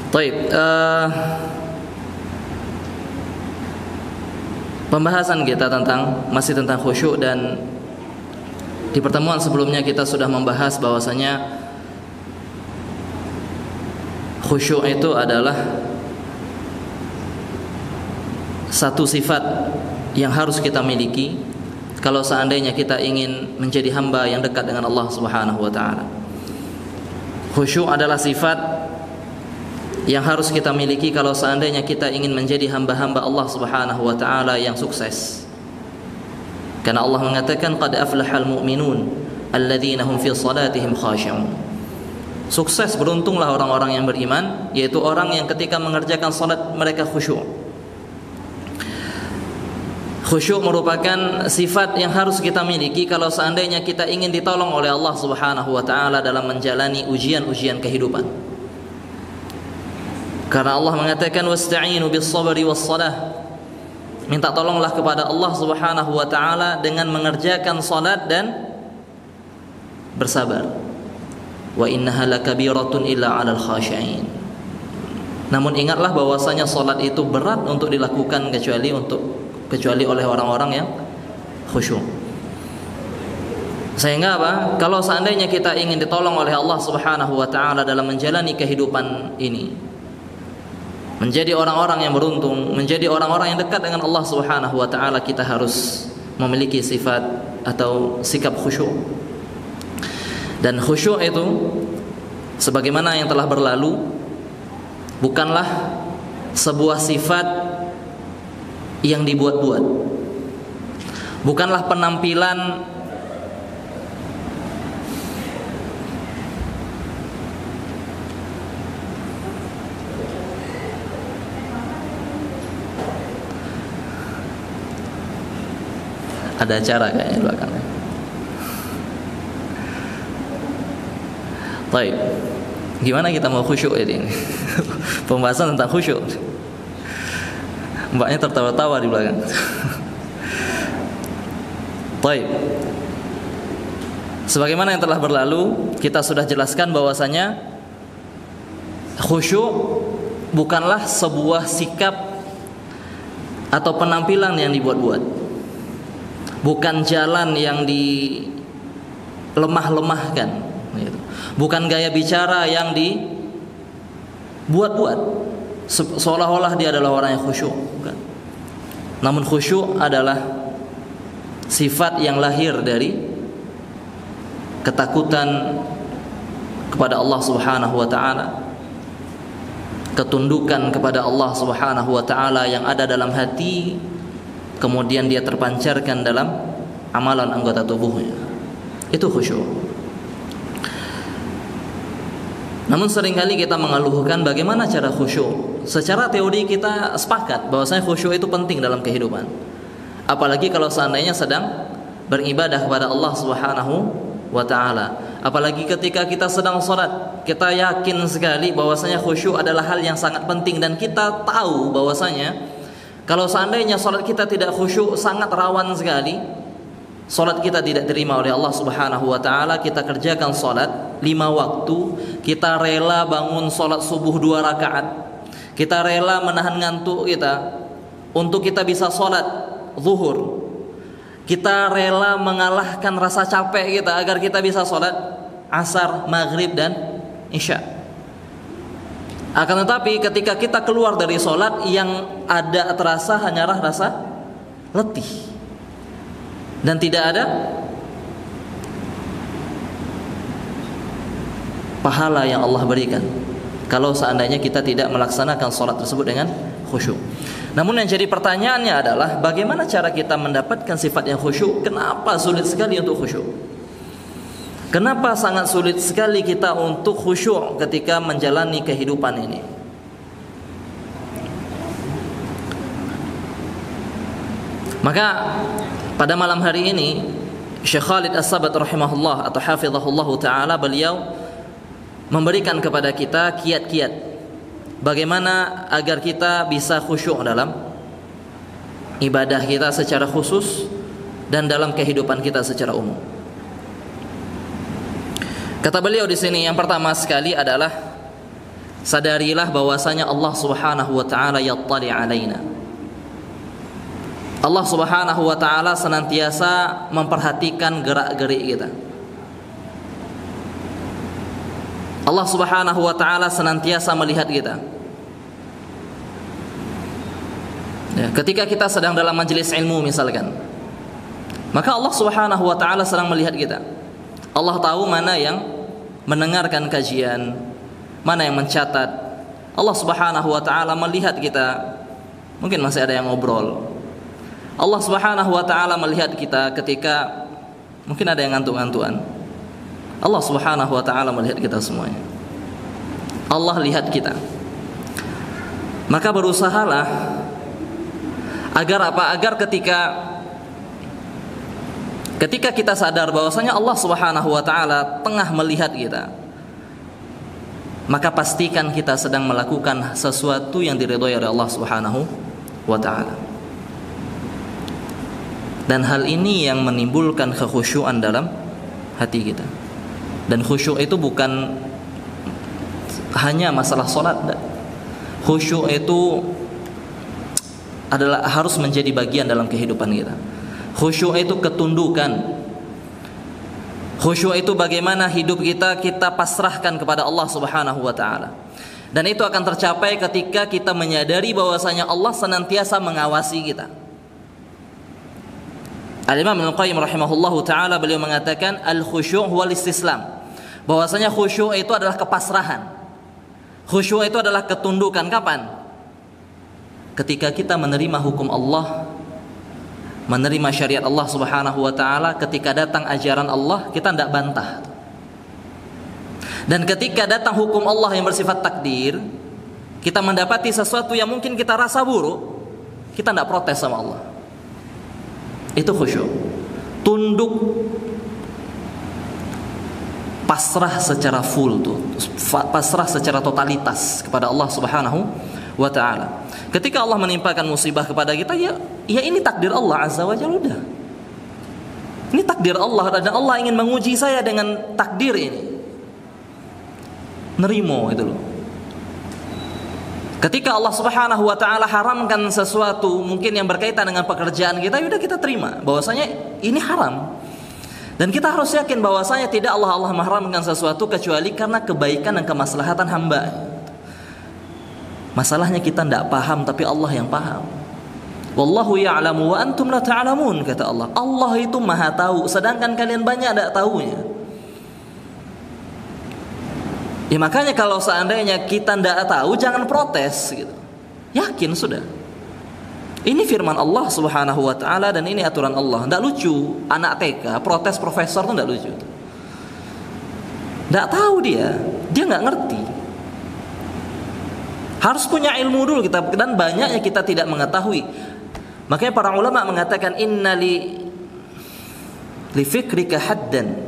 Baik, pembahasan kita masih tentang khusyuk, dan di pertemuan sebelumnya kita sudah membahas bahwasanya khusyuk itu adalah satu sifat yang harus kita miliki kalau seandainya kita ingin menjadi hamba yang dekat dengan Allah Subhanahu wa taala. Khusyuk adalah sifat yang harus kita miliki kalau seandainya kita ingin menjadi hamba-hamba Allah Subhanahu wa taala yang sukses. Karena Allah mengatakan qad aflahal mu'minun alladzina hum fi salatihim khashi'un. Sukses, beruntunglah orang-orang yang beriman, yaitu orang yang ketika mengerjakan salat mereka khusyuk. Khusyuk merupakan sifat yang harus kita miliki kalau seandainya kita ingin ditolong oleh Allah Subhanahu wa taala dalam menjalani ujian-ujian kehidupan. Karena Allah mengatakan wasta'inu bis-sabri was-salah. Minta tolonglah kepada Allah Subhanahu wa taala dengan mengerjakan salat dan bersabar. Wa innaha lakabiratun illa 'alal khashi'in. Namun ingatlah bahwasanya salat itu berat untuk dilakukan kecuali oleh orang-orang yang khusyuk. Sehingga apa? Kalau seandainya kita ingin ditolong oleh Allah Subhanahu wa taala dalam menjalani kehidupan ini, menjadi orang-orang yang beruntung, menjadi orang-orang yang dekat dengan Allah Subhanahu wa taala, kita harus memiliki sifat atau sikap khusyuk. Dan khusyuk itu sebagaimana yang telah berlalu bukanlah sebuah sifat yang dibuat-buat. Bukanlah penampilan ada acara kayaknya di belakangnya. Baik, gimana kita mau khusyuk ini? Pembahasan tentang khusyuk. Mbaknya tertawa-tawa di belakang. Baik, sebagaimana yang telah berlalu, kita sudah jelaskan bahwasanya khusyuk bukanlah sebuah sikap atau penampilan yang dibuat-buat. Bukan jalan yang dilemah-lemahkan, bukan gaya bicara yang dibuat-buat seolah-olah dia adalah orang yang khusyuk. Bukan. Namun khusyuk adalah sifat yang lahir dari ketakutan kepada Allah Subhanahu wa taala, ketundukan kepada Allah Subhanahu wa taala yang ada dalam hati, kemudian dia terpancarkan dalam amalan anggota tubuhnya. Itu khusyuk. Namun seringkali kita mengeluhkan bagaimana cara khusyuk. Secara teori kita sepakat bahwasanya khusyuk itu penting dalam kehidupan. Apalagi kalau seandainya sedang beribadah kepada Allah Subhanahu wa taala. Apalagi ketika kita sedang salat, kita yakin sekali bahwasanya khusyuk adalah hal yang sangat penting, dan kita tahu bahwasanya kalau seandainya salat kita tidak khusyuk, sangat rawan sekali salat kita tidak diterima oleh Allah Subhanahu wa taala. Kita kerjakan salat 5 waktu, kita rela bangun salat subuh 2 rakaat, kita rela menahan ngantuk kita untuk kita bisa salat zuhur, kita rela mengalahkan rasa capek kita agar kita bisa salat asar, maghrib dan isya. Akan tetapi ketika kita keluar dari sholat, yang ada terasa hanyalah rasa letih, dan tidak ada pahala yang Allah berikan kalau seandainya kita tidak melaksanakan sholat tersebut dengan khusyuk. Namun yang jadi pertanyaannya adalah bagaimana cara kita mendapatkan sifat yang khusyuk? Kenapa sulit sekali untuk khusyuk? Kenapa sangat sulit sekali kita untuk khusyuk ketika menjalani kehidupan ini? Maka pada malam hari ini Syekh Khalid As-Sabat rahimahullah atau hafizahullah taala, beliau memberikan kepada kita kiat-kiat bagaimana agar kita bisa khusyuk dalam ibadah kita secara khusus dan dalam kehidupan kita secara umum. Kata beliau di sini, yang pertama sekali adalah sadarilah bahwasanya Allah Subhanahu wa taala yattali alaina. Allah Subhanahu wa taala senantiasa memperhatikan gerak-gerik kita. Allah Subhanahu wa taala senantiasa melihat kita. Ya, ketika kita sedang dalam majelis ilmu misalkan, maka Allah Subhanahu wa taala sedang melihat kita. Allah tahu mana yang mendengarkan kajian, mana yang mencatat. Allah Subhanahu wa taala melihat kita. Mungkin masih ada yang ngobrol. Allah Subhanahu wa taala melihat kita ketika mungkin ada yang ngantuk-ngantukan. Allah Subhanahu wa taala melihat kita semuanya. Allah lihat kita. Maka berusahalah agar apa? Agar ketika kita sadar bahwasanya Allah Subhanahu wa taala tengah melihat kita, maka pastikan kita sedang melakukan sesuatu yang diridhai oleh Allah Subhanahu wa taala. Dan hal ini yang menimbulkan kekhusyuan dalam hati kita. Dan khusyuk itu bukan hanya masalah salat. Khusyuk itu adalah harus menjadi bagian dalam kehidupan kita. Khusyuk itu ketundukan. Khusyuk itu bagaimana hidup kita pasrahkan kepada Allah Subhanahu wa taala. Dan itu akan tercapai ketika kita menyadari bahwasanya Allah senantiasa mengawasi kita. Al-Imam Ibnu Qayyim rahimahullahu taala beliau mengatakan al-khusyu' wal istislam. Bahwasanya khusyuk itu adalah kepasrahan. Khusyuk itu adalah ketundukan. Kapan? Ketika kita menerima hukum Allah, menerima syariat Allah Subhanahu wa taala, ketika datang ajaran Allah, kita tidak bantah. Dan ketika datang hukum Allah yang bersifat takdir, kita mendapati sesuatu yang mungkin kita rasa buruk, kita tidak protes sama Allah. Itu khusyuk. Tunduk, pasrah secara full tuh, pasrah secara totalitas kepada Allah Subhanahu wa taala. Ketika Allah menimpakan musibah kepada kita, ya ini takdir Allah Azza wa Jalla, udah. Ini takdir Allah dan Allah ingin menguji saya dengan takdir ini. Nerimo itu loh. Ketika Allah Subhanahu wa taala haramkan sesuatu mungkin yang berkaitan dengan pekerjaan kita, ya udah kita terima bahwasanya ini haram. Dan kita harus yakin bahwasanya tidak Allah mengharamkan sesuatu kecuali karena kebaikan dan kemaslahatan hamba. Masalahnya kita tidak paham, tapi Allah yang paham. Wallahu ya'lamu wa antum la ta'lamun, kata Allah. Allah itu maha tahu, sedangkan kalian banyak tidak tahunya. Ya makanya kalau seandainya kita tidak tahu, jangan protes gitu. Yakin sudah. Ini firman Allah Subhanahu wa taala dan ini aturan Allah. Tidak lucu anak TK protes profesor itu tidak lucu. Tidak tahu dia nggak ngerti. Harus punya ilmu dulu kita, dan banyaknya kita tidak mengetahui. Makanya para ulama mengatakan inna li fikrika haddan,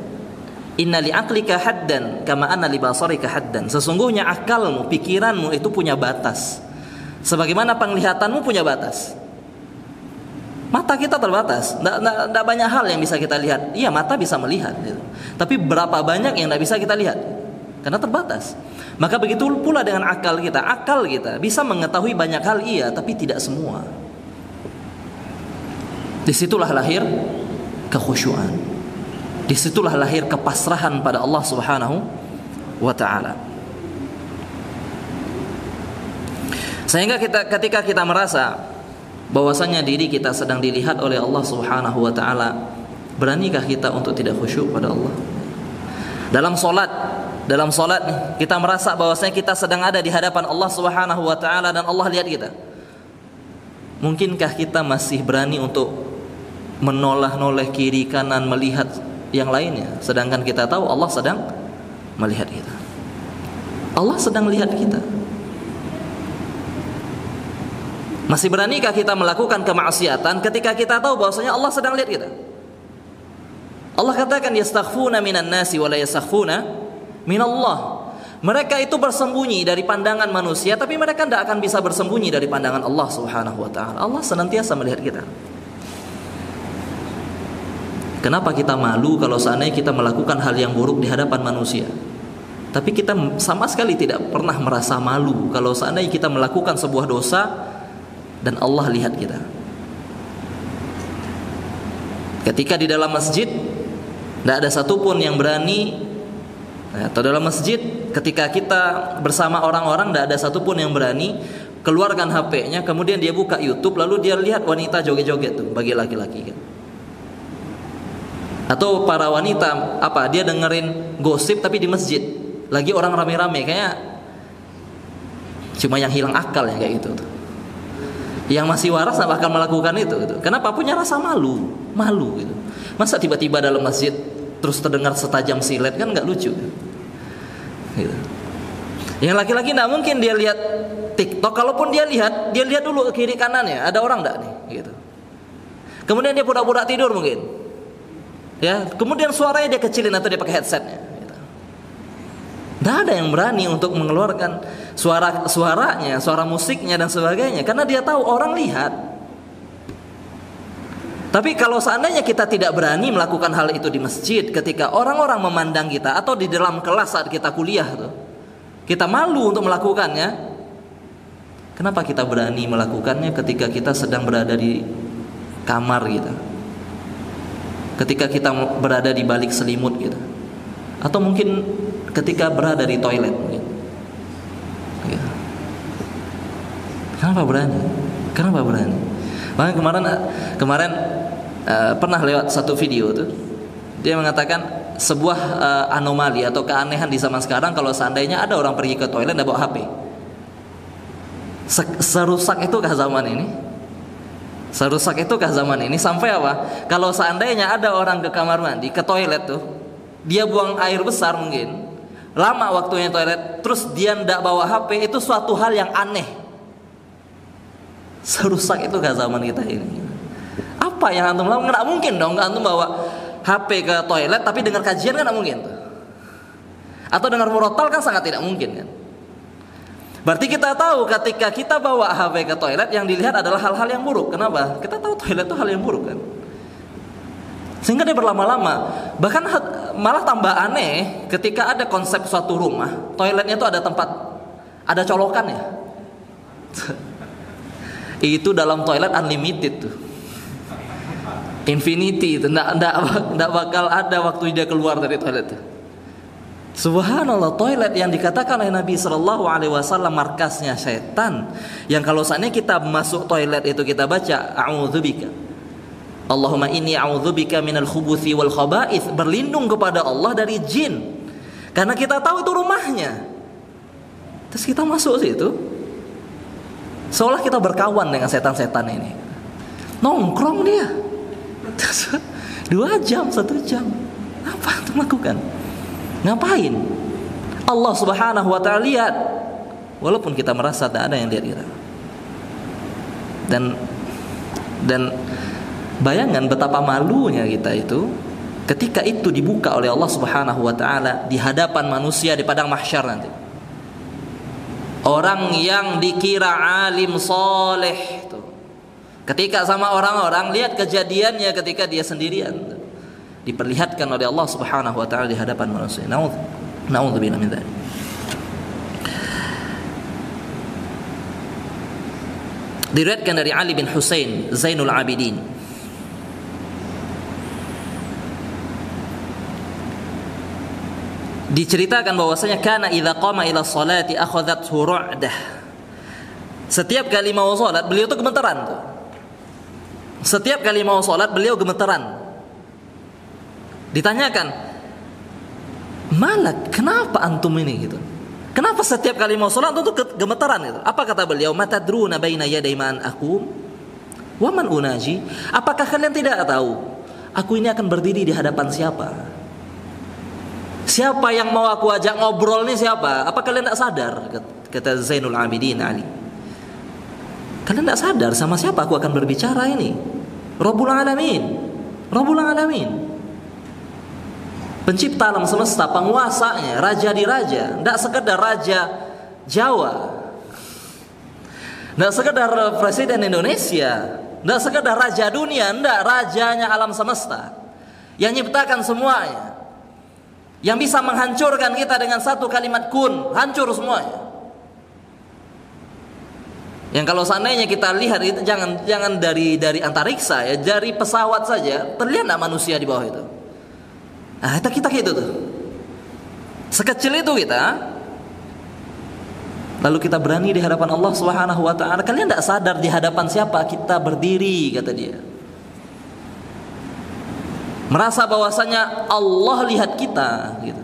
inna li aqlika haddan kama anna li basarika haddan. Sesungguhnya akalmu, pikiranmu itu punya batas, sebagaimana penglihatanmu punya batas. Mata kita terbatas, tidak banyak hal yang bisa kita lihat. Iya, mata bisa melihat gitu. Tapi berapa banyak yang tidak bisa kita lihat, karena terbatas. Maka begitu pula dengan akal kita. Akal kita bisa mengetahui banyak hal, iya, tapi tidak semua. Disitulah lahir kekhusyuan. Disitulah lahir kepasrahan pada Allah Subhanahu wa ta'ala. Sehingga ketika kita merasa bahwasanya diri kita sedang dilihat oleh Allah Subhanahu wa ta'ala, beranikah kita untuk tidak khusyuk pada Allah? Dalam solat nih, kita merasa bahwasanya kita sedang ada di hadapan Allah Subhanahu wa ta'ala dan Allah lihat kita. Mungkinkah kita masih berani untuk menoleh kiri kanan melihat yang lainnya, sedangkan kita tahu Allah sedang melihat kita. Allah sedang melihat kita. Masih beranikah kita melakukan kemaksiatan ketika kita tahu bahwasanya Allah sedang lihat kita? Allah katakan yastakhfuna minan nasi wa la yastakhfuna minallah. Mereka itu bersembunyi dari pandangan manusia, tapi mereka tidak akan bisa bersembunyi dari pandangan Allah Subhanahu wa ta'ala. Allah senantiasa melihat kita. Kenapa kita malu kalau seandainya kita melakukan hal yang buruk di hadapan manusia? Tapi kita sama sekali tidak pernah merasa malu kalau seandainya kita melakukan sebuah dosa dan Allah lihat kita. Ketika di dalam masjid, tidak ada satupun yang berani, atau dalam masjid ketika kita bersama orang-orang, tidak ada satupun yang berani keluarkan HP-nya, kemudian dia buka YouTube, lalu dia lihat wanita joget-joget tuh bagi laki-laki kan. Atau para wanita dia dengerin gosip tapi di masjid lagi orang rame-rame, kayak cuma yang hilang akal ya kayak gitu tuh. Yang masih waras nggak bakal melakukan itu gitu. Kenapa? Punya rasa malu gitu. Masa tiba-tiba dalam masjid terus terdengar setajam silet, kan nggak lucu gitu. Yang laki-laki nggak mungkin dia lihat TikTok, kalaupun dia lihat dulu ke kiri kanannya ada orang nggak nih gitu. Kemudian dia pura-pura tidur mungkin ya, kemudian suaranya dia kecilin atau dia pakai headsetnya gitu. Nggak ada yang berani untuk mengeluarkan suaranya, suara musiknya dan sebagainya, karena dia tahu orang lihat. Tapi kalau seandainya kita tidak berani melakukan hal itu di masjid ketika orang-orang memandang kita, atau di dalam kelas saat kita kuliah tuh, kita malu untuk melakukannya. Kenapa kita berani melakukannya ketika kita sedang berada di kamar gitu, ketika kita berada di balik selimut gitu, atau mungkin ketika berada di toilet gitu. Kenapa berani? Makanya kemarin pernah lewat satu video tuh, dia mengatakan sebuah anomali atau keanehan di zaman sekarang kalau seandainya ada orang pergi ke toilet dan bawa HP. Serusak itukah zaman ini? Sampai apa? Kalau seandainya ada orang ke kamar mandi, ke toilet tuh, dia buang air besar mungkin, lama waktunya toilet, terus dia ndak bawa HP, itu suatu hal yang aneh. Serusak itukah zaman kita ini? Apa yang antum lakukan? Nggak mungkin dong antum bawa HP ke toilet tapi dengar kajian, kan nggak mungkin tuh. Atau dengar murotal kan sangat tidak mungkin kan. Berarti kita tahu ketika kita bawa HP ke toilet, yang dilihat adalah hal-hal yang buruk. Kenapa? Kita tahu toilet itu hal yang buruk kan. Sehingga dia berlama-lama. Bahkan malah tambah aneh ketika ada konsep suatu rumah, toiletnya itu ada tempat, ada colokan ya. Itu dalam toilet unlimited tuh, infinity itu, nggak bakal ada waktu dia keluar dari toilet tuh. Subhanallah, toilet yang dikatakan oleh Nabi Shallallahu Alaihi Wasallam markasnya setan, yang kalau seandainya kita masuk toilet itu kita baca a'udzubika Allahumma inni a'udzubika minal khubuthi wal khaba'ith, berlindung kepada Allah dari jin, karena kita tahu itu rumahnya. Terus kita masuk situ seolah kita berkawan dengan setan-setan ini, nongkrong dia 2 jam 1 jam. Apa itu lakukan? Ngapain? Allah Subhanahu wa ta'ala lihat, walaupun kita merasa tak ada yang lihat kita. Dan bayangkan betapa malunya kita itu ketika itu dibuka oleh Allah Subhanahu wa ta'ala di hadapan manusia di padang mahsyar nanti. Orang yang dikira alim soleh tuh, ketika sama orang-orang lihat kejadiannya ketika dia sendirian tuh, diperlihatkan oleh Allah Subhanahu wa ta'ala di hadapan manusia. Na'udzubillah min dzalik. Diriwayatkan dari Ali bin Husain Zainul Abidin, diceritakan bahwasanya kana idza qama ila sholati akhadhathu ru'dah. Setiap kali mau salat beliau tuh gemeteran tuh. Setiap kali mau salat beliau gemeteran. Ditanyakan, "Malak, kenapa antum ini?" gitu. Kenapa setiap kali mau salat itu gemeteran gitu? Apa kata beliau? "Matadruna baina yaday man aqum wa man unaji?" Apakah kalian tidak tahu aku ini akan berdiri di hadapan siapa? Siapa yang mau aku ajak ngobrol nih siapa? Apa kalian tidak sadar? Kata Zainul Abidin Ali, kalian tidak sadar sama siapa aku akan berbicara ini? Rabbul Alamin, pencipta alam semesta, penguasanya, raja di raja. Tidak sekedar raja Jawa, tidak sekedar presiden Indonesia, tidak sekedar raja dunia, tidak, rajanya alam semesta yang nyiptakan semuanya. yang bisa menghancurkan kita dengan satu kalimat kun, hancur semuanya. Yang kalau seandainya kita lihat itu jangan dari antariksa ya, dari pesawat saja terlihat enggak manusia di bawah itu. Nah, kita gitu tuh. Sekecil itu kita. Lalu kita berani di hadapan Allah Subhanahu wa taala. Kalian enggak sadar di hadapan siapa kita berdiri, kata dia. Merasa bahwasanya Allah lihat kita gitu.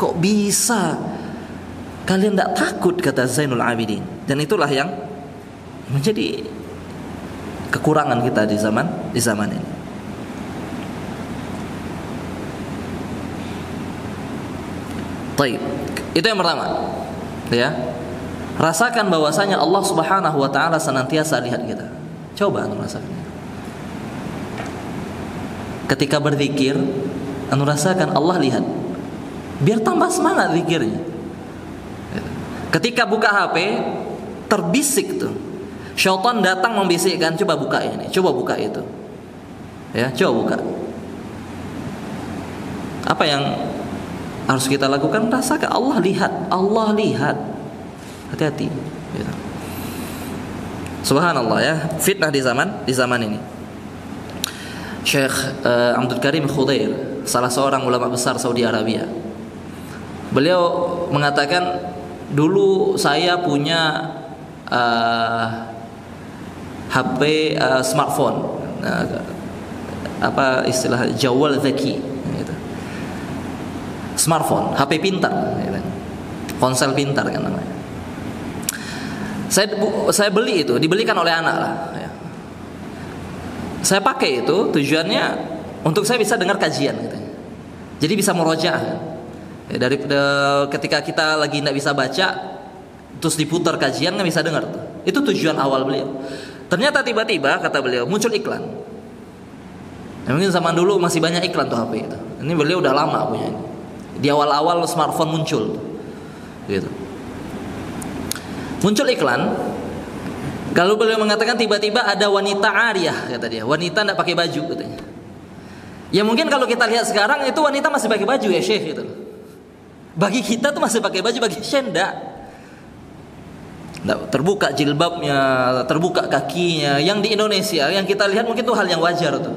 Kok bisa kalian tidak takut, kata Zainul Abidin. Dan itulah yang menjadi kekurangan kita di zaman ini. Baik, itu yang pertama. Ya. Rasakan bahwasanya Allah Subhanahu wa taala senantiasa lihat kita. Coba anu rasakan. Ketika berzikir, anu rasakan Allah lihat. Biar tambah semangat zikirnya. Ketika buka HP, terbisik tuh. Syaitan datang membisikkan, coba buka ini, coba buka itu. Ya, coba buka. Apa yang harus kita lakukan? Rasakan Allah lihat, Allah lihat. Hati-hati. Gitu. Subhanallah ya, fitnah di zaman ini. Syekh Abdul Karim Khudair, salah seorang ulama besar Saudi Arabia. Beliau mengatakan, dulu saya punya HP smartphone, apa istilah jawal zaki, gitu. Smartphone, HP pintar, gitu. Ponsel pintar kan namanya. Saya beli itu, dibelikan oleh anak lah. Ya. Saya pakai itu tujuannya untuk saya bisa dengar kajian, gitu. Jadi bisa murojaah. Ketika kita lagi tidak bisa baca, terus diputar kajian nggak bisa dengar tuh. Itu tujuan awal beliau. Ternyata tiba-tiba kata beliau muncul iklan. Ya, mungkin zaman dulu masih banyak iklan tuh HP itu. Ini beliau udah lama punya ini. Di awal-awal smartphone muncul, gitu. Muncul iklan. Kalau beliau mengatakan tiba-tiba ada wanita ariyah, kata dia. Wanita tidak pakai baju, katanya. Ya mungkin kalau kita lihat sekarang itu wanita masih pakai baju ya Syekh gitu. Bagi kita tuh masih pakai baju, bagi Syenda terbuka jilbabnya, terbuka kakinya. Yang di Indonesia yang kita lihat mungkin itu hal yang wajar tuh.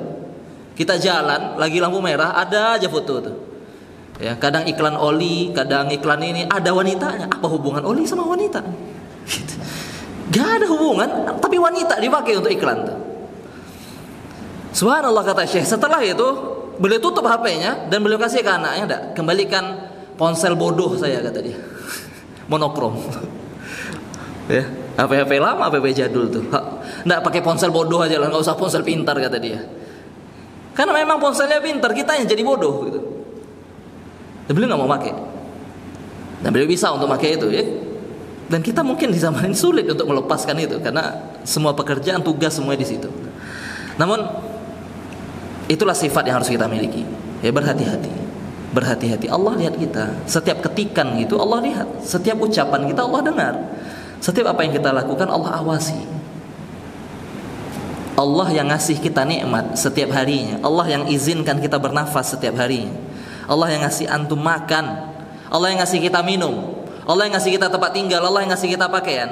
Kita jalan lagi lampu merah, ada aja foto tuh. Ya, kadang iklan oli, kadang iklan ini ada wanitanya. Apa hubungan oli sama wanita? Gitu. Gak ada hubungan, tapi wanita dipakai untuk iklan tuh. Subhanallah, kata Syekh. Setelah itu beliau tutup HP-nya dan beliau kasih ke anaknya, "Ndak, kembalikan ponsel bodoh saya," kata dia. Monokrom. Ya, HP lama, HP jadul tuh. Ndak, pakai ponsel bodoh aja lah, enggak usah ponsel pintar, kata dia. Karena memang ponselnya pintar, kita yang jadi bodoh gitu. Dan beliau enggak mau pakai. Dan beliau bisa untuk pakai itu, ya. Dan kita mungkin di zaman ini sulit untuk melepaskan itu karena semua pekerjaan, tugas semuanya di situ. Namun itulah sifat yang harus kita miliki. Ya, berhati-hati. Berhati-hati. Allah lihat kita. Setiap ketikan gitu Allah lihat. Setiap ucapan kita Allah dengar. Setiap apa yang kita lakukan Allah awasi. Allah yang ngasih kita nikmat setiap harinya. Allah yang izinkan kita bernafas setiap harinya. Allah yang ngasih antum makan. Allah yang ngasih kita minum. Allah yang ngasih kita tempat tinggal. Allah yang ngasih kita pakaian.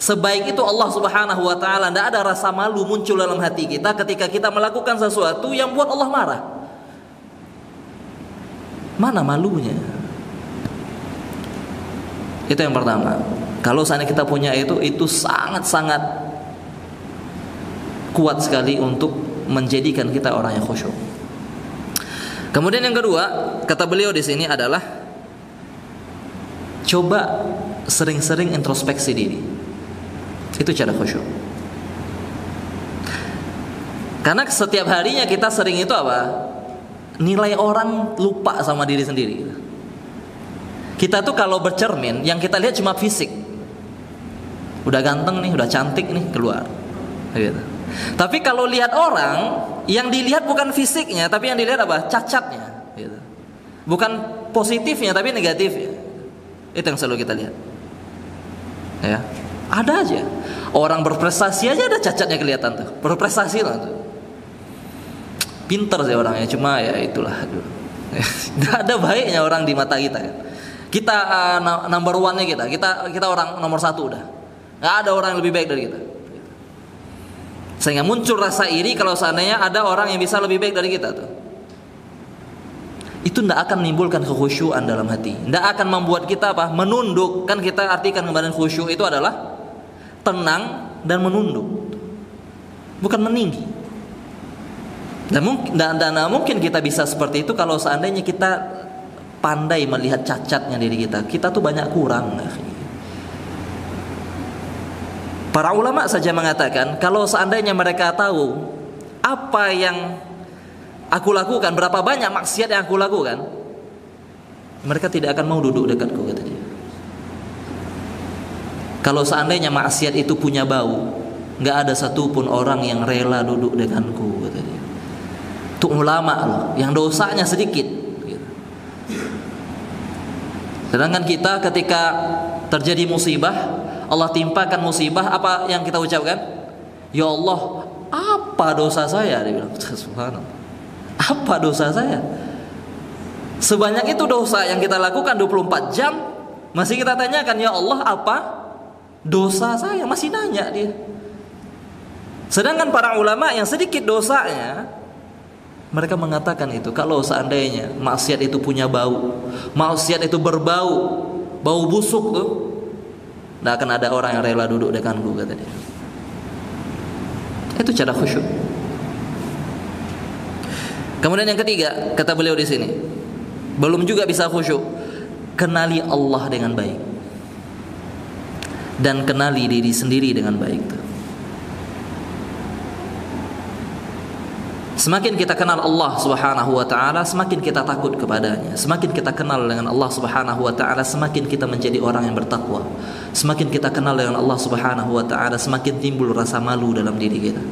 Sebaik itu Allah Subhanahu wa ta'ala. Tidak ada rasa malu muncul dalam hati kita ketika kita melakukan sesuatu yang buat Allah marah. Mana malunya? Itu yang pertama. Kalau seandainya kita punya itu sangat-sangat kuat sekali untuk menjadikan kita orang yang khusyuk. Kemudian yang kedua, kata beliau di sini adalah coba sering-sering introspeksi diri. Itu cara khusyuk. Karena setiap harinya kita sering itu apa? Nilai orang, lupa sama diri sendiri. Kita tuh kalau bercermin, yang kita lihat cuma fisik. Udah ganteng nih, udah cantik nih, keluar. Gitu. Tapi kalau lihat orang, yang dilihat bukan fisiknya, tapi yang dilihat apa? Cacatnya. Gitu. Bukan positifnya, tapi negatifnya. Itu yang selalu kita lihat. Ya, ada aja. Orang berprestasi aja ada cacatnya kelihatan tuh. Berprestasi lah tuh. Pinter sih orangnya, cuma ya itulah. Tidak ada baiknya orang di mata kita. Kita number one-nya kita orang nomor satu udah. Nggak ada orang yang lebih baik dari kita. Sehingga muncul rasa iri kalau seandainya ada orang yang bisa lebih baik dari kita tuh. Itu tidak akan menimbulkan kekhusyuan dalam hati. Tidak akan membuat kita menunduk. Kan kita artikan kemarin khusyuk itu adalah tenang dan menunduk, bukan meninggi. Dan mungkin kita bisa seperti itu kalau seandainya kita pandai melihat cacatnya diri kita. Kita tuh banyak kurang. Para ulama saja mengatakan kalau seandainya mereka tahu apa yang aku lakukan, berapa banyak maksiat yang aku lakukan, mereka tidak akan mau duduk dekatku, kata dia. Kalau seandainya maksiat itu punya bau, nggak ada satupun orang yang rela duduk denganku, kata dia. Itu ulama loh, yang dosanya sedikit. Sedangkan kita ketika terjadi musibah, Allah timpakan musibah, apa yang kita ucapkan? Ya Allah, apa dosa saya? Dia bilang, subhanallah. Apa dosa saya? Sebanyak itu dosa yang kita lakukan 24 jam, masih kita tanyakan, ya Allah, apa dosa saya? Masih nanya dia. Sedangkan para ulama yang sedikit dosanya, mereka mengatakan itu, kalau seandainya maksiat itu punya bau, maksiat itu berbau, bau busuk tuh, tidak akan ada orang yang rela duduk denganku, kata dia. Itu cara khusyuk. Kemudian yang ketiga, kata beliau di sini, belum juga bisa khusyuk, kenali Allah dengan baik dan kenali diri sendiri dengan baik. Semakin kita kenal Allah Subhanahu wa taala, semakin kita takut kepadanya. Semakin kita kenal dengan Allah Subhanahu wa taala, semakin kita menjadi orang yang bertakwa. Semakin kita kenal dengan Allah Subhanahu wa taala, semakin timbul rasa malu dalam diri kita.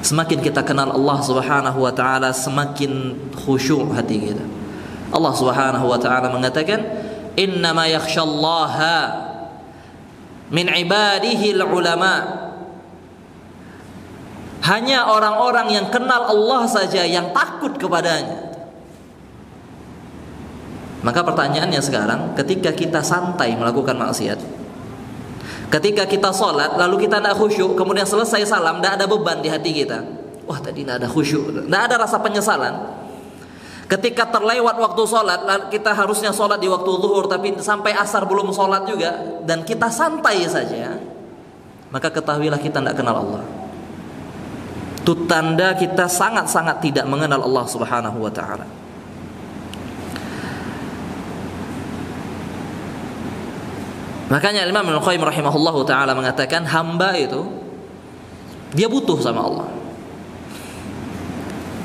Semakin kita kenal Allah Subhanahu wa taala, semakin khusyuk hati kita. Allah Subhanahu wa taala mengatakan, "Innama yakhsyallaha min ibadihi al-ulama." Hanya orang-orang yang kenal Allah saja yang takut kepadanya. Maka pertanyaannya sekarang, ketika kita santai melakukan maksiat, ketika kita sholat lalu kita tidak khusyuk, kemudian selesai salam, tidak ada beban di hati kita. Wah, tadi tidak ada khusyuk, tidak ada rasa penyesalan. Ketika terlewat waktu sholat, kita harusnya sholat di waktu zuhur, tapi sampai asar belum sholat juga, dan kita santai saja, maka ketahuilah kita tidak kenal Allah. Itu tanda kita sangat-sangat tidak mengenal Allah Subhanahu wa taala. Makanya Imam Ibnu Qayyim rahimahullahu taala mengatakan, hamba itu dia butuh sama Allah.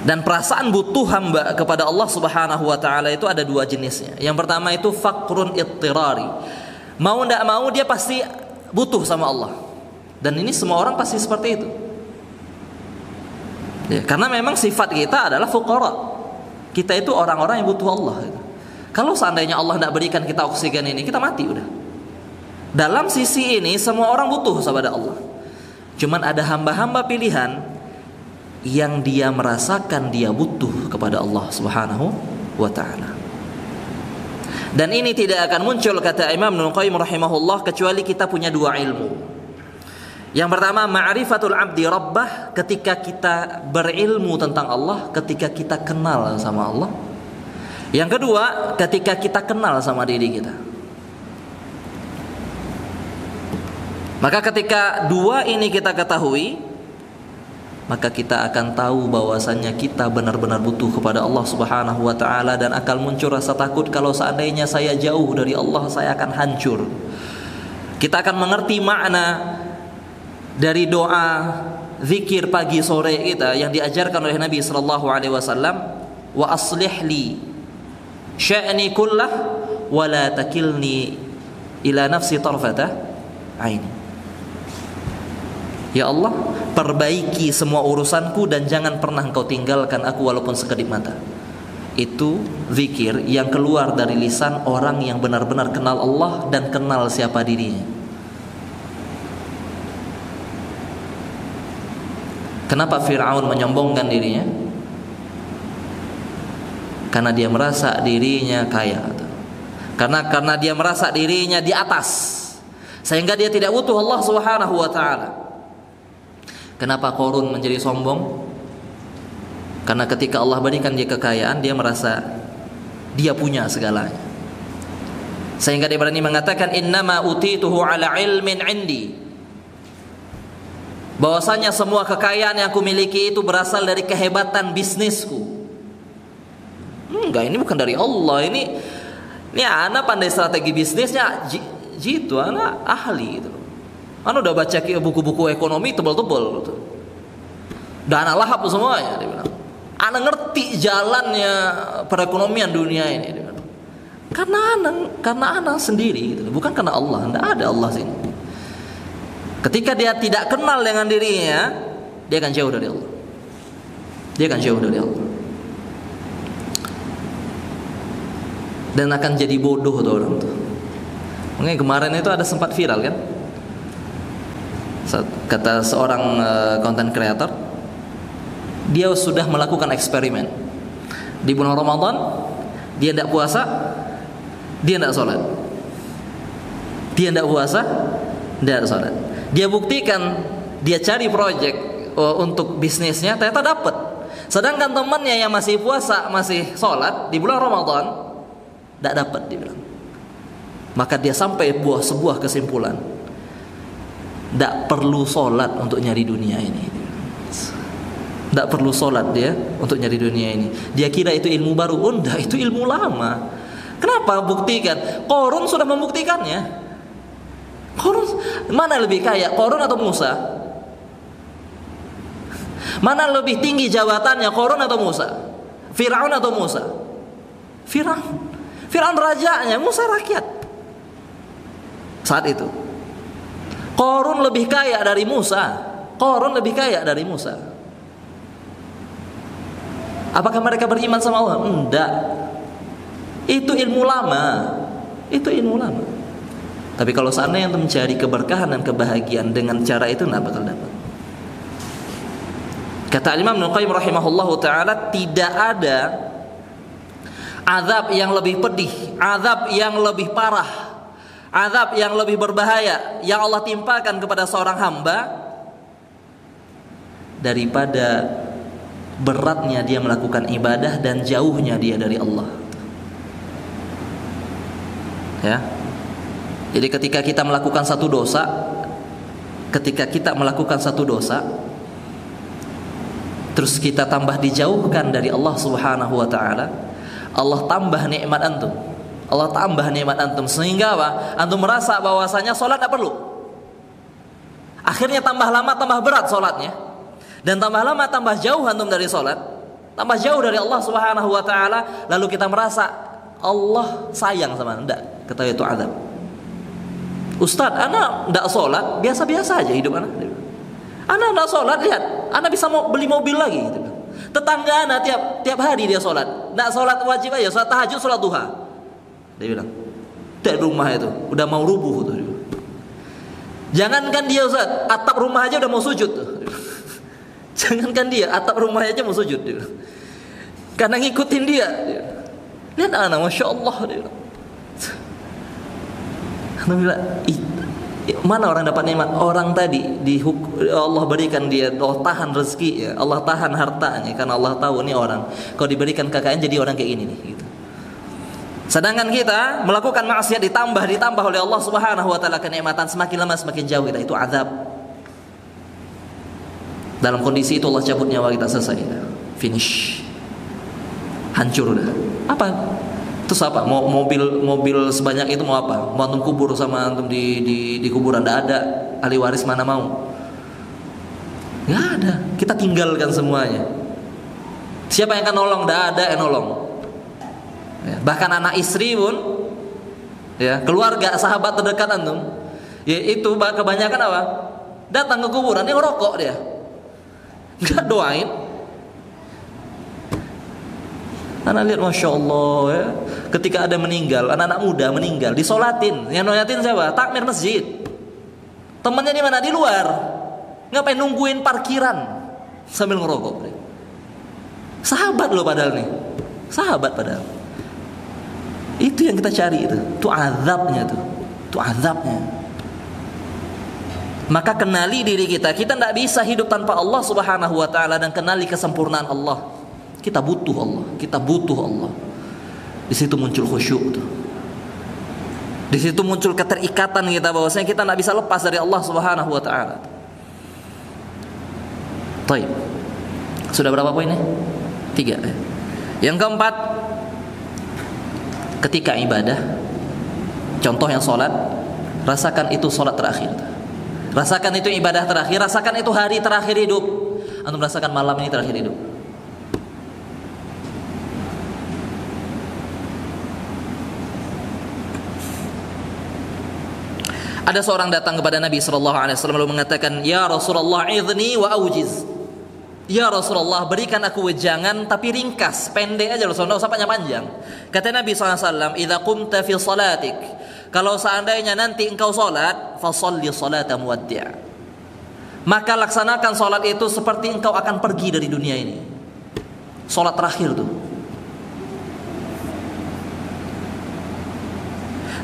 Dan perasaan butuh hamba kepada Allah Subhanahu wa taala itu ada dua jenisnya. Yang pertama itu faqrun ittirari. Mau tidak mau dia pasti butuh sama Allah. Dan ini semua orang pasti seperti itu. Ya, karena memang sifat kita adalah fuqara. Kita itu orang-orang yang butuh Allah. Kalau seandainya Allah tidak berikan kita oksigen ini, kita mati udah. Dalam sisi ini semua orang butuh kepada Allah. Cuman ada hamba-hamba pilihan yang dia merasakan dia butuh kepada Allah Subhanahu wa taala. Dan ini tidak akan muncul, kata Imam Ibnu Qayyim rahimahullah, kecuali kita punya dua ilmu. Yang pertama, ma'rifatul abdi rabbah, ketika kita berilmu tentang Allah, ketika kita kenal sama Allah. Yang kedua, ketika kita kenal sama diri kita. Maka ketika dua ini kita ketahui, maka kita akan tahu bahwasannya kita benar-benar butuh kepada Allah Subhanahu wa taala, dan akan muncul rasa takut kalau seandainya saya jauh dari Allah, saya akan hancur. Kita akan mengerti makna dari doa zikir pagi sore kita yang diajarkan oleh Nabi sallallahu alaihi wasallam, wa aslih li sya'ni kullah wa la takilni ila nafsi tarfata aini. Ya Allah, perbaiki semua urusanku dan jangan pernah Engkau tinggalkan aku walaupun sekedip mata. Itu zikir yang keluar dari lisan orang yang benar-benar kenal Allah dan kenal siapa dirinya. Kenapa Fir'aun menyombongkan dirinya? Karena dia merasa dirinya kaya. Karena dia merasa dirinya di atas, sehingga dia tidak butuh Allah Subhanahu wa taala. Kenapa Qarun menjadi sombong? Karena ketika Allah berikan dia kekayaan, dia merasa dia punya segalanya. Sehingga dia berani mengatakan innama utituhu ala ilmin indi. Bahwasanya semua kekayaan yang aku miliki itu berasal dari kehebatan bisnisku. Enggak, ini bukan dari Allah. Ini anak pandai strategi bisnisnya, gitu, anak ahli gitu. Anak udah baca buku-buku ekonomi tebal-tebal gitu. Dan anak lahap semuanya, dia bilang. Anak ngerti jalannya perekonomian dunia ini, dia bilang. Karena anak sendiri gitu. Bukan karena Allah, enggak ada Allah sini. Ketika dia tidak kenal dengan dirinya, dia akan jauh dari Allah. Dia akan jauh dari Allah. Dan akan jadi bodoh tuh orang tuh. Makanya kemarin itu ada sempat viral kan, kata seorang content creator, dia sudah melakukan eksperimen di bulan Ramadan, dia tidak puasa, dia tidak sholat, dia tidak puasa, tidak sholat. Dia buktikan, dia cari project untuk bisnisnya, ternyata dapat. Sedangkan temannya yang masih puasa, masih sholat di bulan Ramadan, tidak dapat, dia bilang. Maka dia sampai sebuah kesimpulan, tidak perlu sholat untuk nyari dunia ini. Tidak perlu sholat dia untuk nyari dunia ini. Dia kira itu ilmu baru. Enggak, itu ilmu lama. Kenapa? Buktikan. Qarun sudah membuktikannya. Qarun mana lebih kaya, Qarun atau Musa? Mana lebih tinggi jabatannya, Qarun atau Musa? Firaun atau Musa? Firaun rajanya, Musa rakyat. Saat itu Qarun lebih kaya dari Musa. Qarun lebih kaya dari Musa. Apakah mereka beriman sama Allah? Enggak. Itu ilmu lama. Itu ilmu lama. Tapi kalau seandainya yang mencari keberkahan dan kebahagiaan dengan cara itu, enggak bakal dapat. Kata Imam Ibnu Qayyim rahimahullahu taala, tidak ada azab yang lebih pedih, azab yang lebih parah, azab yang lebih berbahaya yang Allah timpakan kepada seorang hamba daripada beratnya dia melakukan ibadah dan jauhnya dia dari Allah. Ya. Jadi ketika kita melakukan satu dosa, terus kita tambah dijauhkan dari Allah Subhanahu wa taala, Allah tambah nikmat antum. Allah tambah nikmat antum sehingga apa? Antum merasa bahwasanya salat tidak perlu. Akhirnya tambah lama tambah berat salatnya. Dan tambah lama tambah jauh antum dari salat, tambah jauh dari Allah Subhanahu wa taala, lalu kita merasa Allah sayang sama anda. Kata itu azab. Ustaz, anak tidak sholat, biasa-biasa aja hidup anak. Anak tidak sholat, lihat, anak bisa beli mobil lagi. Tetangga anak tiap hari dia sholat, tidak sholat wajib aja, sholat tahajud, sholat duha. Dia bilang, dari rumah itu udah mau rubuh tuh. Jangankan dia Ustaz, atap rumah aja udah mau sujud tuh. Jangankan dia, atap rumah aja mau sujud dia. Karena ngikutin dia. Lihat anak, masya Allah dia. Mana orang dapat nikmat? Orang tadi Allah berikan dia, Allah tahan rezeki ya, Allah tahan hartanya karena Allah tahu ini orang kalau diberikan kekayaan jadi orang kayak gini nih gitu. Sedangkan kita melakukan maksiat ditambah oleh Allah Subhanahu wa taala kenikmatan, semakin lama semakin jauh kita, itu azab. Dalam kondisi itu Allah cabut nyawa kita, selesai. Finish. Hancur udah. Apa? Terus apa? Mau mobil sebanyak itu mau apa? Mau antum kubur sama antum di kuburan, enggak ada ahli waris mana mau? Enggak ada. Kita tinggalkan semuanya. Siapa yang akan nolong? Enggak ada yang nolong. Ya, bahkan anak istri pun, ya, keluarga, sahabat terdekat antum, ya itu kebanyakan apa? Datang ke kuburan, dia ngerokok dia. Enggak doain. Anak lihat, masya Allah ya. Ketika ada meninggal, anak-anak muda meninggal, disolatin. Yang nolatin siapa? Takmir masjid. Temannya di mana? Di luar. Ngapain nungguin parkiran sambil ngerokok? Sahabat loh padahal nih. Sahabat padahal. Itu yang kita cari itu. Itu azabnya tuh. Itu azabnya. Maka kenali diri kita. Kita tidak bisa hidup tanpa Allah Subhanahu wa taala, dan kenali kesempurnaan Allah. Kita butuh Allah. Kita butuh Allah. Di situ muncul khusyuk tuh. Di situ muncul keterikatan kita bahwasanya kita tidak bisa lepas dari Allah Subhanahu wa taala. Baik. Sudah berapa poinnya? 3. Yang keempat, ketika ibadah, contoh yang sholat, rasakan itu sholat terakhir. Rasakan itu ibadah terakhir, rasakan itu hari terakhir hidup. Antum rasakan malam ini terakhir hidup. Ada seorang datang kepada Nabi SAW lalu mengatakan, "Ya Rasulullah, idzni wa aujiz." Ya Rasulullah, berikan aku wejangan tapi ringkas, pendek aja Rasulullah, enggak usah panjang-panjang. Kata Nabi SAW, "Idza qumta fi salatik." Kalau seandainya nanti engkau salat, fa shalli salata muwaddi'. Maka laksanakan salat itu seperti engkau akan pergi dari dunia ini. Salat terakhir tuh.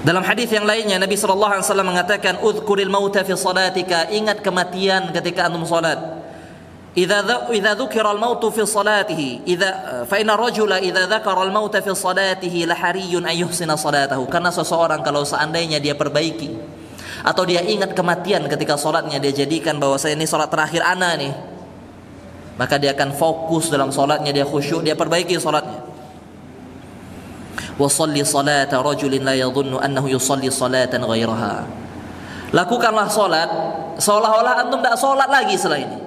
Dalam hadis yang lainnya Nabi SAW mengatakan, "Udhkuril mauta fi salatika." Ingat kematian ketika antum salat. Idza dzukira al-mautu fi salatihi, fa inna rajula idza dzakara al-mauta fi salatihi la hariyun an yuhsina salatahu. Karena seseorang kalau seandainya dia perbaiki atau dia ingat kematian ketika salatnya, dia jadikan bahwa saya ini salat terakhir ana nih, maka dia akan fokus dalam salatnya, dia khusyuk, dia perbaiki salatnya. Wa shalli salata rajulin la yadhunnu annahu yusalli salatan ghairaha. Lakukanlah salat seolah-olah antum tidak salat lagi setelah ini.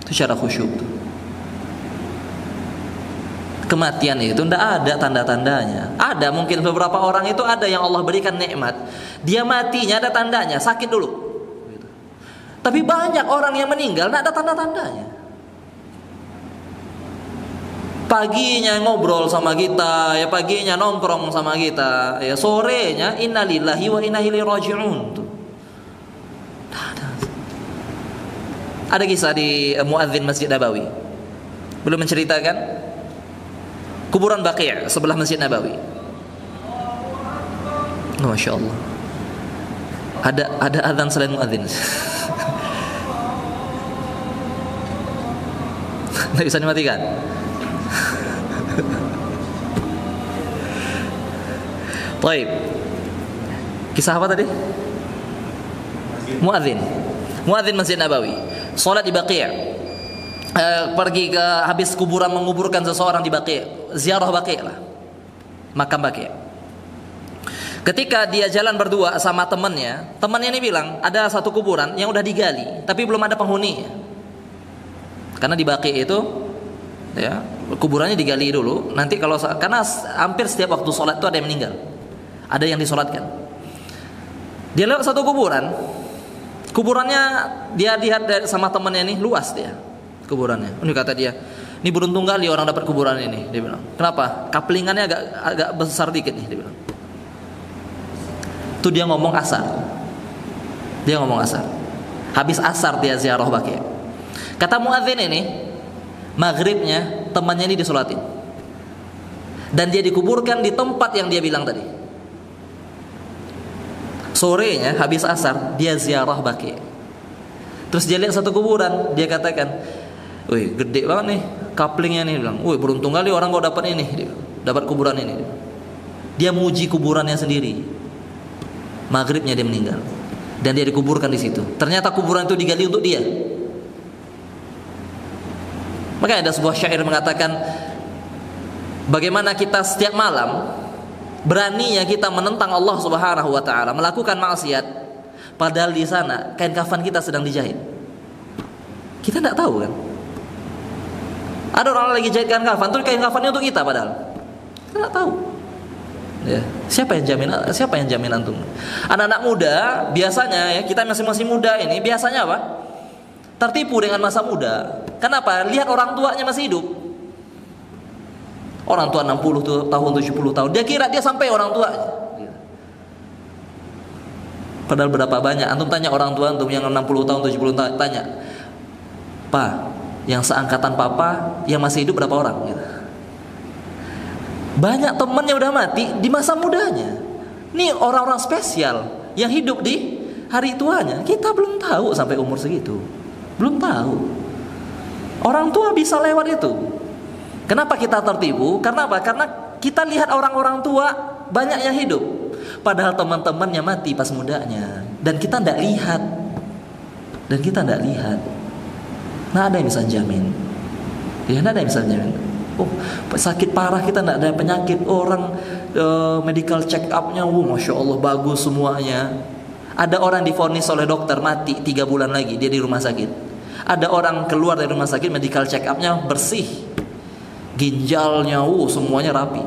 Itu cara khusyuk. Kematian itu tidak ada tanda-tandanya. Ada mungkin beberapa orang itu ada yang Allah berikan nikmat, dia matinya ada tandanya, sakit dulu. Tapi banyak orang yang meninggal tidak ada tanda-tandanya. Paginya ngobrol sama kita, ya paginya nongkrong sama kita, ya sorenya innalillahi wa inna ilaihi raji'un. Ada kisah di muadzin Masjid Nabawi. Belum menceritakan kuburan Baqi' sebelah Masjid Nabawi. Oh, Masya Allah. Ada azan selain muadzin. Tidak bisa dimatikan. Baik. Kisah apa tadi? Muadzin Masjid Nabawi. Salat di Baqi'. Pergi ke habis kuburan, menguburkan seseorang di Baqi', ziarah Baqi' lah. Makam Baqi'. Ketika dia jalan berdua sama temannya ini bilang, ada satu kuburan yang udah digali tapi belum ada penghuni. Karena di Baqi' itu ya, kuburannya digali dulu. Nanti kalau karena hampir setiap waktu sholat itu ada yang meninggal, ada yang disolatkan. Dia lewat satu kuburannya dia lihat sama temannya ini, luas dia kuburannya. Ini kata dia, ini beruntung kali orang dapat kuburan ini. Dia bilang, kenapa? Kaplingannya agak besar dikit nih. Dia bilang. Itu dia ngomong asar. Habis asar dia ziarah Baqi'. Kata muadzin ini, maghribnya temannya ini disolatin dan dia dikuburkan di tempat yang dia bilang tadi. Sorenya habis asar dia ziarah Baqi'. Terus dia lihat satu kuburan, dia katakan, "Wih, gede banget nih kaplingnya nih." Bilang, "Wih, beruntung kali orang kau dapat ini, dapat kuburan ini." Dia muji kuburannya sendiri. Maghribnya dia meninggal dan dia dikuburkan di situ. Ternyata kuburan itu digali untuk dia. Makanya ada sebuah syair mengatakan, bagaimana kita setiap malam beraninya kita menentang Allah Subhanahu wa taala, melakukan maksiat, padahal di sana kain kafan kita sedang dijahit. Kita tidak tahu kan? Ada orang lagi jahit kain kafan, tuh kain kafannya untuk kita padahal. Kita tidak tahu. Ya, siapa yang jamin antum? Anak-anak muda biasanya ya, kita masih muda ini biasanya apa? Tertipu dengan masa muda. Kenapa? Lihat orang tuanya masih hidup. Orang tua 60 tahun, 70 tahun, dia kira dia sampai orang tuanya. Padahal berapa banyak? Antum tanya orang tua antum yang 60 tahun, 70 tahun, tanya, "Pak, yang seangkatan papa yang masih hidup berapa orang?" Gitu. Banyak temannya udah mati di masa mudanya. Ini orang-orang spesial yang hidup di hari tuanya. Kita belum tahu sampai umur segitu. Belum tahu. Orang tua bisa lewat itu. Kenapa kita tertipu? Karena apa? Karena kita lihat orang-orang tua banyak yang hidup, padahal teman-temannya mati pas mudanya, dan kita tidak lihat. Nah, ada yang bisa jamin. Ya, ada yang bisa jamin. Oh, sakit parah kita tidak ada penyakit. Orang medical check up-nya, masya Allah bagus semuanya. Ada orang divonis oleh dokter mati 3 bulan lagi, dia di rumah sakit. Ada orang keluar dari rumah sakit, medical check up-nya bersih, ginjalnya, semuanya rapi.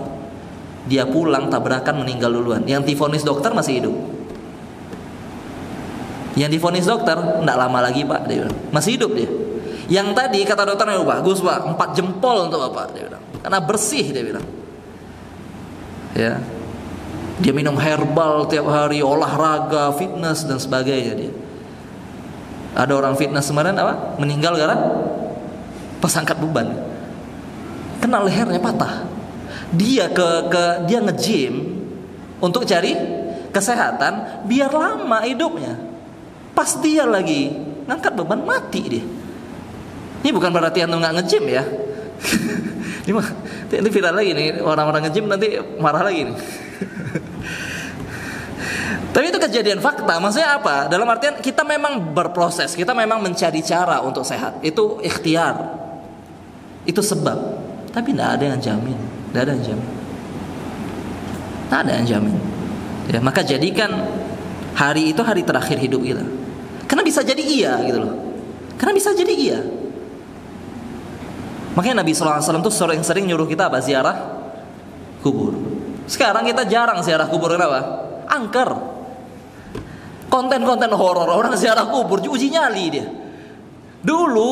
Dia pulang tabrakan meninggal duluan. Yang divonis dokter masih hidup. Yang divonis dokter tidak lama lagi pak, dia bilang, masih hidup dia. Yang tadi kata dokternya, bagus pak, 4 jempol untuk bapak, dia bilang, karena bersih, dia bilang. Ya, dia minum herbal tiap hari, olahraga, fitness dan sebagainya dia. Ada orang fitness kemarin apa? Meninggal karena pas angkat beban, kena lehernya patah. Dia dia nge-gym untuk cari kesehatan biar lama hidupnya. Pas dia lagi ngangkat beban mati dia. Ini bukan berarti anda nggak nge-gym ya. Ini viral lagi nih, orang-orang nge-gym nanti marah lagi nih. Tapi itu kejadian fakta. Maksudnya apa? Dalam artian kita memang berproses, kita memang mencari cara untuk sehat. Itu ikhtiar, itu sebab. Tapi tidak ada yang jamin, tidak ada yang jamin, tidak ada yang jamin. Ya, maka jadikan hari itu hari terakhir hidup kita. Karena bisa jadi iya gitu loh. Karena bisa jadi iya. Makanya Nabi SAW tuh sering-sering nyuruh kita apa? Ziarah kubur. Sekarang kita jarang ziarah kubur. Kenapa? Angker. Konten-konten horor orang ziarah kubur, uji nyali dia. Dulu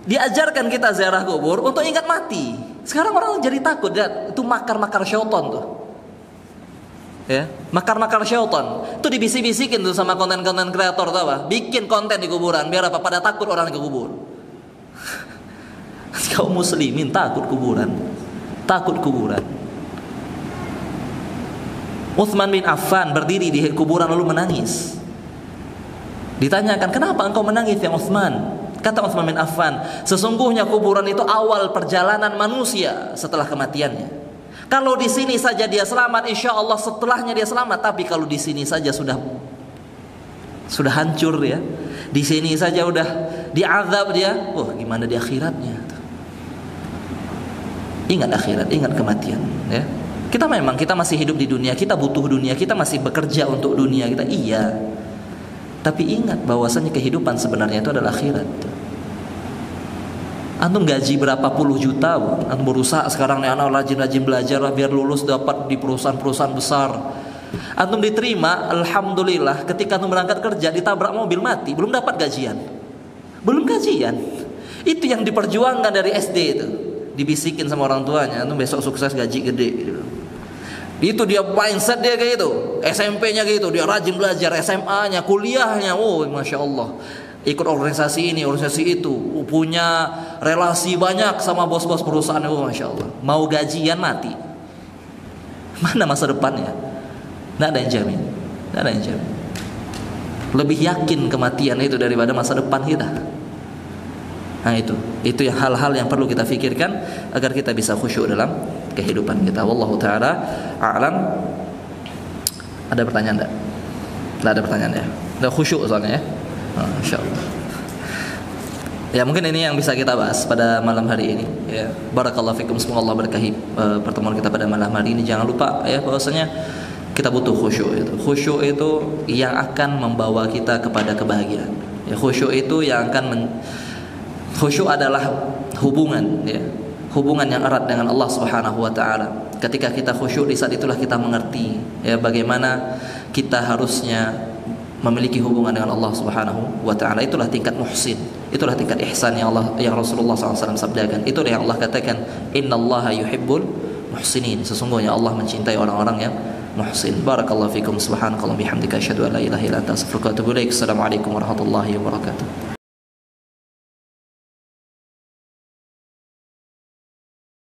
diajarkan kita ziarah kubur untuk ingat mati. Sekarang orang jadi takut. Itu makar-makar syaitan tuh. Ya, makar-makar syaitan. Itu dibisik-bisikin tuh sama konten-konten kreator tuh apa? Bikin konten di kuburan biar apa? Pada takut orang ke kubur. Kaum muslimin takut kuburan. Takut kuburan. Utsman bin Affan berdiri di kuburan lalu menangis. Ditanyakan, "Kenapa engkau menangis ya Utsman?" Kata Utsman bin Affan, "Sesungguhnya kuburan itu awal perjalanan manusia setelah kematiannya. Kalau di sini saja dia selamat, insya Allah setelahnya dia selamat. Tapi kalau di sini saja sudah hancur ya, di sini saja udah diazab dia, gimana di akhiratnya?" Ingat akhirat, ingat kematian. Ya, kita masih hidup di dunia, kita butuh dunia, kita masih bekerja untuk dunia kita. Iya, tapi ingat bahwasanya kehidupan sebenarnya itu adalah akhirat. Antum gaji berapa puluh juta, antum berusaha sekarang nih anak rajin-rajin belajar lah biar lulus dapat di perusahaan-perusahaan besar. Antum diterima, alhamdulillah. Ketika antum berangkat kerja ditabrak mobil mati, belum dapat gajian. Belum gajian. Itu yang diperjuangkan dari SD itu. Dibisikin sama orang tuanya, antum besok sukses gaji gede. Itu dia mindset dia kayak gitu. SMP-nya kayak gitu, dia rajin belajar, SMA-nya, kuliahnya, masya Allah. Ikut organisasi ini, organisasi itu, punya relasi banyak sama bos-bos perusahaan, masya Allah. Mau gajian mati, mana masa depannya? Tidak ada yang jamin, tidak ada yang jamin. Lebih yakin kematian itu daripada masa depan kita. Nah itu yang hal-hal yang perlu kita pikirkan agar kita bisa khusyuk dalam kehidupan kita. Wallahu taala a'lam. Ada pertanyaan enggak? Tidak ada pertanyaan ya. Udah khusyuk soalnya ya. Insyaallah. Ya mungkin ini yang bisa kita bahas pada malam hari ini ya. Barakallahu fikum, semoga Allah berkahi pertemuan kita pada malam hari ini. Jangan lupa ya bahwasanya kita butuh khusyuk itu. Khusyuk itu yang akan membawa kita kepada kebahagiaan. Ya, khusyuk itu yang akan khusyuk adalah hubungan ya. Hubungan yang erat dengan Allah Subhanahu wa taala. Ketika kita khusyuk, di saat itulah kita mengerti ya bagaimana kita harusnya memiliki hubungan dengan Allah Subhanahu wa taala. Itulah tingkat muhsin, itulah tingkat ihsan yang Rasulullah SAW sabdakan. Itulah yang Allah katakan, innallaha yuhibbul muhsinin. Sesungguhnya Allah mencintai orang-orang yang muhsin. Barakallahu fikum, subhanakallah bihamdika asyhadu an la ilaha illa anta astaghfiruka wa atubu ilaik. Assalamualaikum warahmatullahi wabarakatuh.